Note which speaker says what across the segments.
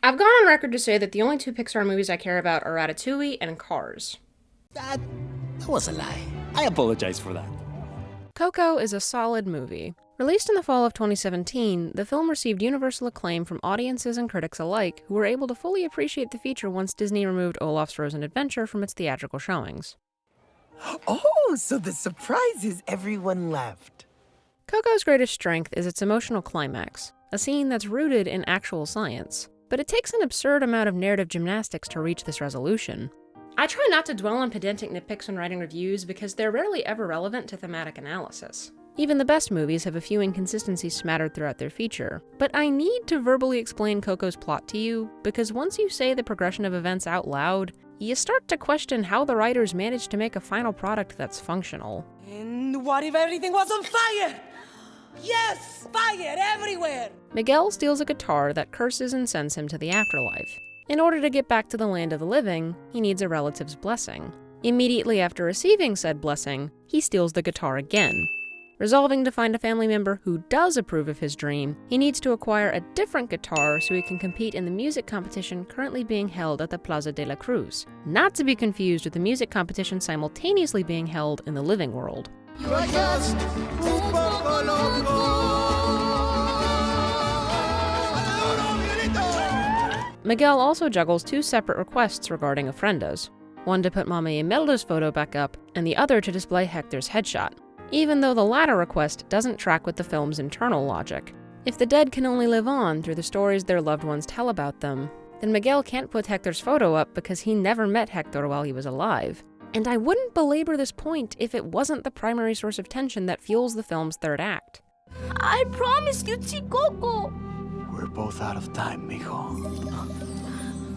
Speaker 1: I've gone on record to say that the only two Pixar movies I care about are Ratatouille and Cars.
Speaker 2: That was a lie. I apologize for that.
Speaker 1: Coco is a solid movie. Released in the fall of 2017, the film received universal acclaim from audiences and critics alike who were able to fully appreciate the feature once Disney removed Olaf's Frozen Adventure from its theatrical showings.
Speaker 3: Oh, so the surprise is everyone left.
Speaker 1: Coco's greatest strength is its emotional climax, a scene that's rooted in actual science. But it takes an absurd amount of narrative gymnastics to reach this resolution. I try not to dwell on pedantic nitpicks when writing reviews because they're rarely ever relevant to thematic analysis. Even the best movies have a few inconsistencies smattered throughout their feature, but I need to verbally explain Coco's plot to you because once you say the progression of events out loud, you start to question how the writers managed to make a final product that's functional.
Speaker 3: And what if everything was on fire? Yes! Fire everywhere!
Speaker 1: Miguel steals a guitar that curses and sends him to the afterlife. In order to get back to the land of the living, he needs a relative's blessing. Immediately after receiving said blessing, he steals the guitar again. Resolving to find a family member who does approve of his dream, he needs to acquire a different guitar so he can compete in the music competition currently being held at the Plaza de la Cruz, not to be confused with the music competition simultaneously being held in the living world.
Speaker 4: You are just un poco loco.
Speaker 1: Miguel also juggles two separate requests regarding ofrendas, one to put Mama Imelda's photo back up, and the other to display Hector's headshot, even though the latter request doesn't track with the film's internal logic. If the dead can only live on through the stories their loved ones tell about them, then Miguel can't put Hector's photo up because he never met Hector while he was alive. And I wouldn't belabor this point if it wasn't the primary source of tension that fuels the film's third act.
Speaker 4: I promised you'd see Coco.
Speaker 2: We're both out of time, mijo.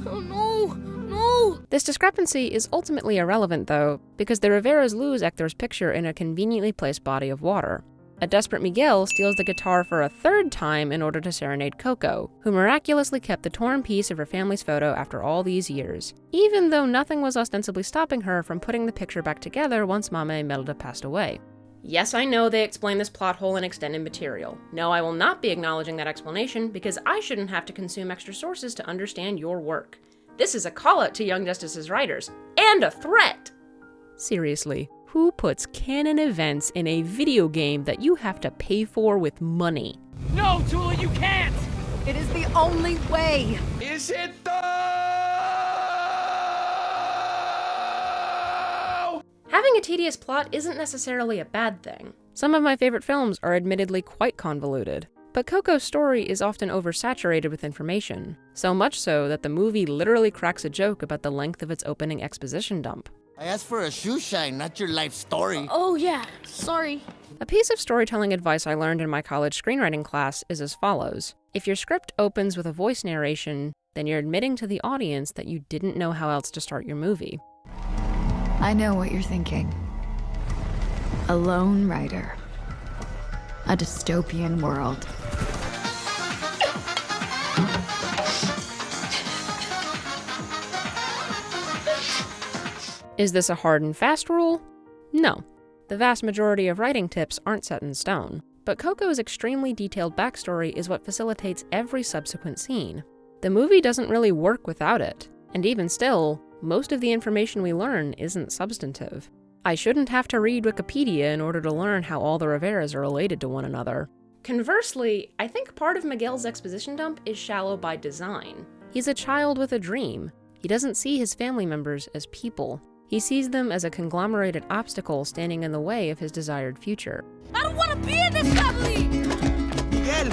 Speaker 4: Oh, no.
Speaker 1: This discrepancy is ultimately irrelevant, though, because the Riveras lose Hector's picture in a conveniently placed body of water. A desperate Miguel steals the guitar for a third time in order to serenade Coco, who miraculously kept the torn piece of her family's photo after all these years, even though nothing was ostensibly stopping her from putting the picture back together once Mama Imelda passed away. Yes, I know they explain this plot hole in extended material. No, I will not be acknowledging that explanation because I shouldn't have to consume extra sources to understand your work. This is a call-out to Young Justice's writers, and a threat! Seriously, who puts canon events in a video game that you have to pay for with money?
Speaker 5: No, Tula, you can't!
Speaker 6: It is the only way!
Speaker 5: Is it though?
Speaker 1: Having a tedious plot isn't necessarily a bad thing. Some of my favorite films are admittedly quite convoluted, but Coco's story is often oversaturated with information, so much so that the movie literally cracks a joke about the length of its opening exposition dump.
Speaker 7: I asked for a shoe shine, not your life story.
Speaker 4: Oh yeah, sorry.
Speaker 1: A piece of storytelling advice I learned in my college screenwriting class is as follows. If your script opens with a voice narration, then you're admitting to the audience that you didn't know how else to start your movie.
Speaker 6: I know what you're thinking. A lone writer. A dystopian world.
Speaker 1: Is this a hard and fast rule? No. The vast majority of writing tips aren't set in stone, but Coco's extremely detailed backstory is what facilitates every subsequent scene. The movie doesn't really work without it, and even still, most of the information we learn isn't substantive. I shouldn't have to read Wikipedia in order to learn how all the Riveras are related to one another. Conversely, I think part of Miguel's exposition dump is shallow by design. He's a child with a dream. He doesn't see his family members as people. He sees them as a conglomerated obstacle standing in the way of his desired future.
Speaker 4: I don't want to be in this family!
Speaker 7: Miguel!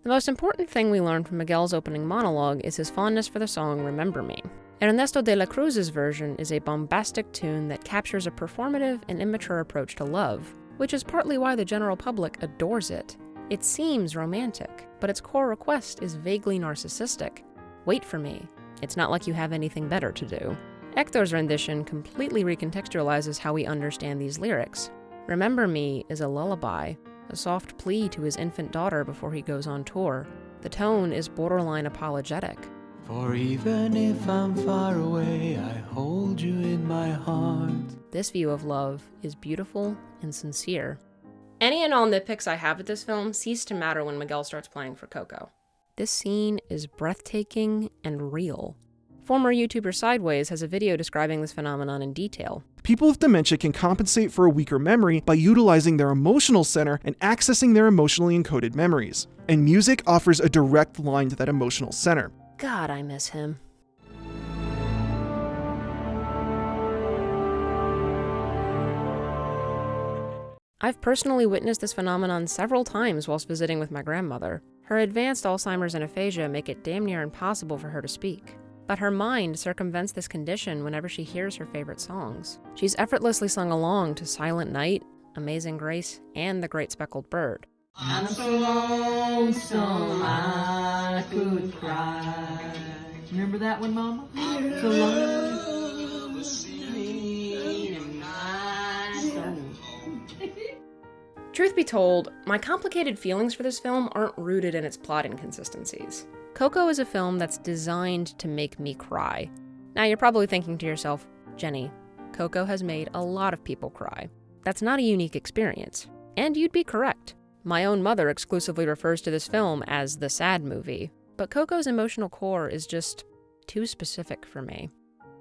Speaker 1: The most important thing we learn from Miguel's opening monologue is his fondness for the song Remember Me. Ernesto de la Cruz's version is a bombastic tune that captures a performative and immature approach to love, which is partly why the general public adores it. It seems romantic, but its core request is vaguely narcissistic. Wait for me. It's not like you have anything better to do. Hector's rendition completely recontextualizes how we understand these lyrics. Remember Me is a lullaby, a soft plea to his infant daughter before he goes on tour. The tone is borderline apologetic.
Speaker 8: For even if I'm far away, I hold you in my heart.
Speaker 1: This view of love is beautiful and sincere. Any and all nitpicks I have with this film cease to matter when Miguel starts playing for Coco. This scene is breathtaking and real. Former YouTuber Sideways has a video describing this phenomenon in detail.
Speaker 9: People with dementia can compensate for a weaker memory by utilizing their emotional center and accessing their emotionally encoded memories. And music offers a direct line to that emotional center.
Speaker 1: God, I miss him. I've personally witnessed this phenomenon several times whilst visiting with my grandmother. Her advanced Alzheimer's and aphasia make it damn near impossible for her to speak. But her mind circumvents this condition whenever she hears her favorite songs. She's effortlessly sung along to Silent Night, Amazing Grace, and The Great Speckled Bird.
Speaker 3: I'm so lonesome I could cry. Remember that one, Mama? So long.
Speaker 1: Truth be told, my complicated feelings for this film aren't rooted in its plot inconsistencies. Coco is a film that's designed to make me cry. Now you're probably thinking to yourself, Jenny, Coco has made a lot of people cry. That's not a unique experience. And you'd be correct. My own mother exclusively refers to this film as the sad movie, but Coco's emotional core is just too specific for me.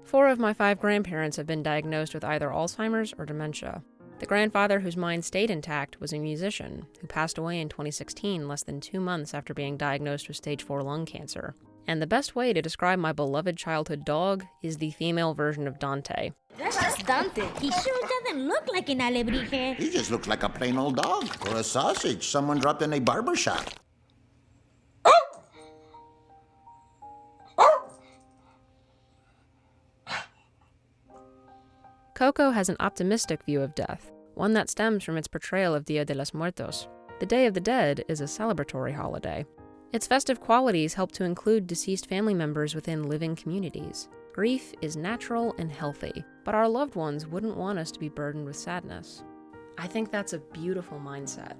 Speaker 1: 4 of my 5 grandparents have been diagnosed with either Alzheimer's or dementia. The grandfather whose mind stayed intact was a musician who passed away in 2016, less than 2 months after being diagnosed with stage 4 lung cancer. And the best way to describe my beloved childhood dog is the female version of Dante.
Speaker 10: That's just Dante. He sure doesn't look like an alebrije.
Speaker 7: He just looks like a plain old dog or a sausage someone dropped in a barber shop.
Speaker 1: Coco has an optimistic view of death, one that stems from its portrayal of Dia de los Muertos. The Day of the Dead is a celebratory holiday. Its festive qualities help to include deceased family members within living communities. Grief is natural and healthy, but our loved ones wouldn't want us to be burdened with sadness. I think that's a beautiful mindset.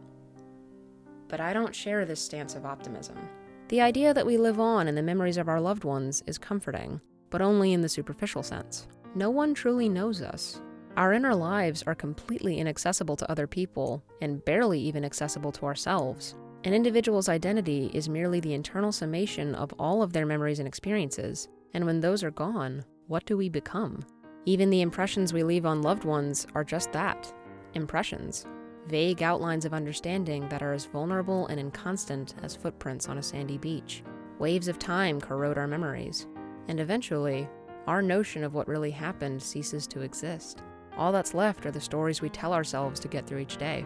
Speaker 1: But I don't share this stance of optimism. The idea that we live on in the memories of our loved ones is comforting, but only in the superficial sense. No one truly knows us. Our inner lives are completely inaccessible to other people, and barely even accessible to ourselves. An individual's identity is merely the internal summation of all of their memories and experiences, and when those are gone, what do we become? Even the impressions we leave on loved ones are just that, impressions. Vague outlines of understanding that are as vulnerable and inconstant as footprints on a sandy beach. Waves of time corrode our memories, and eventually, our notion of what really happened ceases to exist. All that's left are the stories we tell ourselves to get through each day.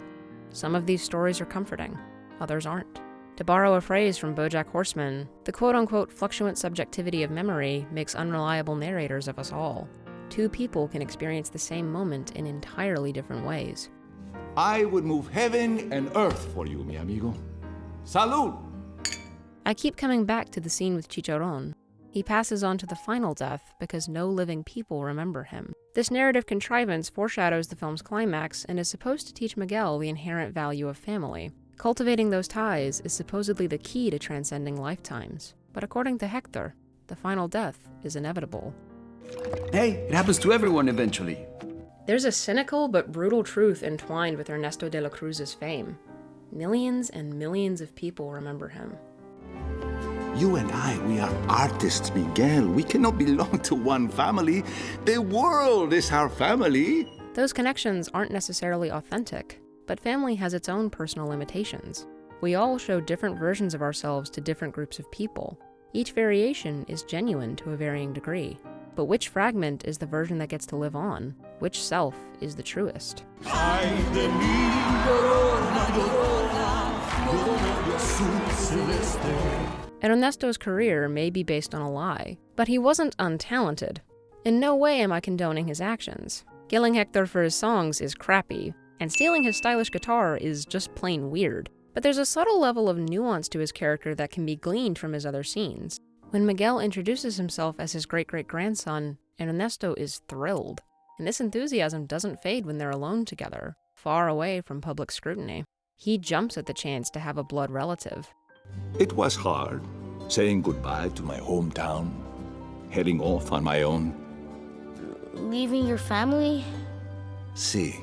Speaker 1: Some of these stories are comforting, others aren't. To borrow a phrase from BoJack Horseman, the quote-unquote fluctuant subjectivity of memory makes unreliable narrators of us all. 2 people can experience the same moment in entirely different ways.
Speaker 5: I would move heaven and earth for you, mi amigo. Salud!
Speaker 1: I keep coming back to the scene with Chicharron. He passes on to the final death because no living people remember him. This narrative contrivance foreshadows the film's climax and is supposed to teach Miguel the inherent value of family. Cultivating those ties is supposedly the key to transcending lifetimes. But according to Hector, the final death is inevitable.
Speaker 2: Hey, it happens to everyone eventually.
Speaker 1: There's a cynical but brutal truth entwined with Ernesto de la Cruz's fame. Millions and millions of people remember him.
Speaker 5: You and I, we are artists, Miguel. We cannot belong to one family. The world is our family.
Speaker 1: Those connections aren't necessarily authentic, but family has its own personal limitations. We all show different versions of ourselves to different groups of people. Each variation is genuine to a varying degree. But which fragment is the version that gets to live on? Which self is the truest? Ernesto's career may be based on a lie, but he wasn't untalented. In no way am I condoning his actions. Killing Hector for his songs is crappy, and stealing his stylish guitar is just plain weird. But there's a subtle level of nuance to his character that can be gleaned from his other scenes. When Miguel introduces himself as his great-great-grandson, Ernesto is thrilled, and this enthusiasm doesn't fade when they're alone together, far away from public scrutiny. He jumps at the chance to have a blood relative.
Speaker 5: It was hard, saying goodbye to my hometown, heading off on my own.
Speaker 10: Leaving your family?
Speaker 5: See.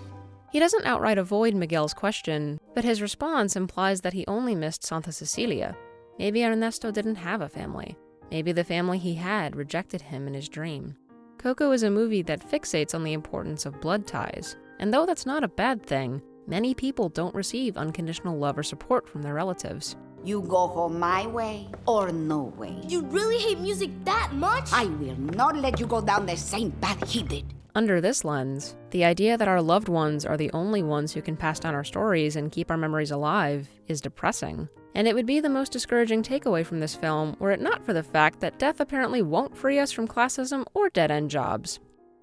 Speaker 1: He doesn't outright avoid Miguel's question, but his response implies that he only missed Santa Cecilia. Maybe Ernesto didn't have a family. Maybe the family he had rejected him in his dream. Coco is a movie that fixates on the importance of blood ties, and though that's not a bad thing, many people don't receive unconditional love or support from their relatives.
Speaker 11: You go home my way or no way.
Speaker 10: You really hate music that much?
Speaker 11: I will not let you go down the same path he did.
Speaker 1: Under this lens, the idea that our loved ones are the only ones who can pass down our stories and keep our memories alive is depressing. And it would be the most discouraging takeaway from this film were it not for the fact that death apparently won't free us from classism or dead-end jobs.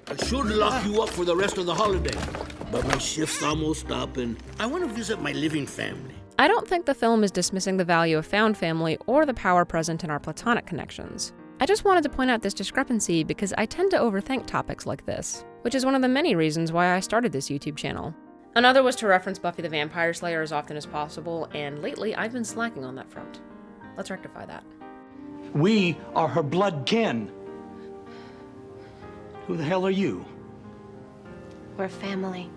Speaker 12: I should lock you up for the rest of the holiday, but my shift's almost up and I want to visit my living family.
Speaker 1: I don't think the film is dismissing the value of found family or the power present in our platonic connections. I just wanted to point out this discrepancy because I tend to overthink topics like this, which is one of the many reasons why I started this YouTube channel. Another was to reference Buffy the Vampire Slayer as often as possible, and lately I've been slacking on that front. Let's rectify that.
Speaker 8: We are her blood kin. Who the hell are you?
Speaker 13: We're family.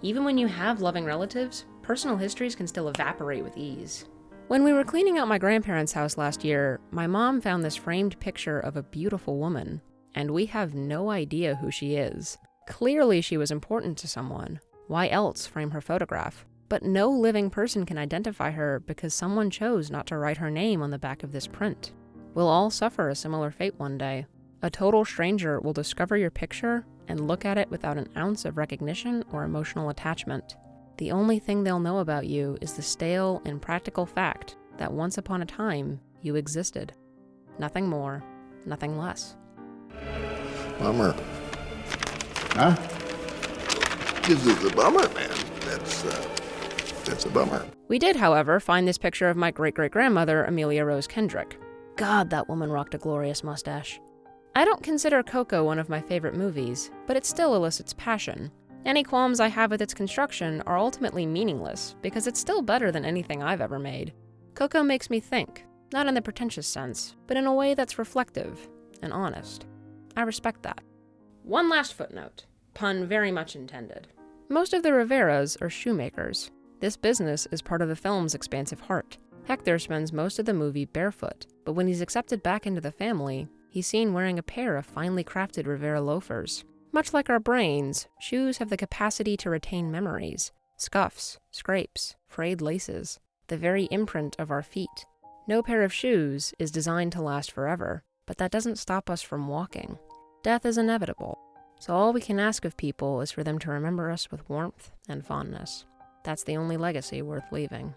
Speaker 1: Even when you have loving relatives, personal histories can still evaporate with ease. When we were cleaning out my grandparents' house last year, my mom found this framed picture of a beautiful woman, and we have no idea who she is. Clearly she was important to someone. Why else frame her photograph? But no living person can identify her because someone chose not to write her name on the back of this print. We'll all suffer a similar fate one day. A total stranger will discover your picture and look at it without an ounce of recognition or emotional attachment. The only thing they'll know about you is the stale and practical fact that once upon a time, you existed. Nothing more, nothing less.
Speaker 14: Bummer. Huh? This is a bummer, man. That's a bummer.
Speaker 1: We did, however, find this picture of my great-great-grandmother, Amelia Rose Kendrick. God, that woman rocked a glorious mustache. I don't consider Coco one of my favorite movies, but it still elicits passion. Any qualms I have with its construction are ultimately meaningless, because it's still better than anything I've ever made. Coco makes me think, not in the pretentious sense, but in a way that's reflective and honest. I respect that. One last footnote, pun very much intended. Most of the Riveras are shoemakers. This business is part of the film's expansive heart. Hector spends most of the movie barefoot, but when he's accepted back into the family, he's seen wearing a pair of finely crafted Rivera loafers. Much like our brains, shoes have the capacity to retain memories, scuffs, scrapes, frayed laces, the very imprint of our feet. No pair of shoes is designed to last forever, but that doesn't stop us from walking. Death is inevitable, so all we can ask of people is for them to remember us with warmth and fondness. That's the only legacy worth leaving.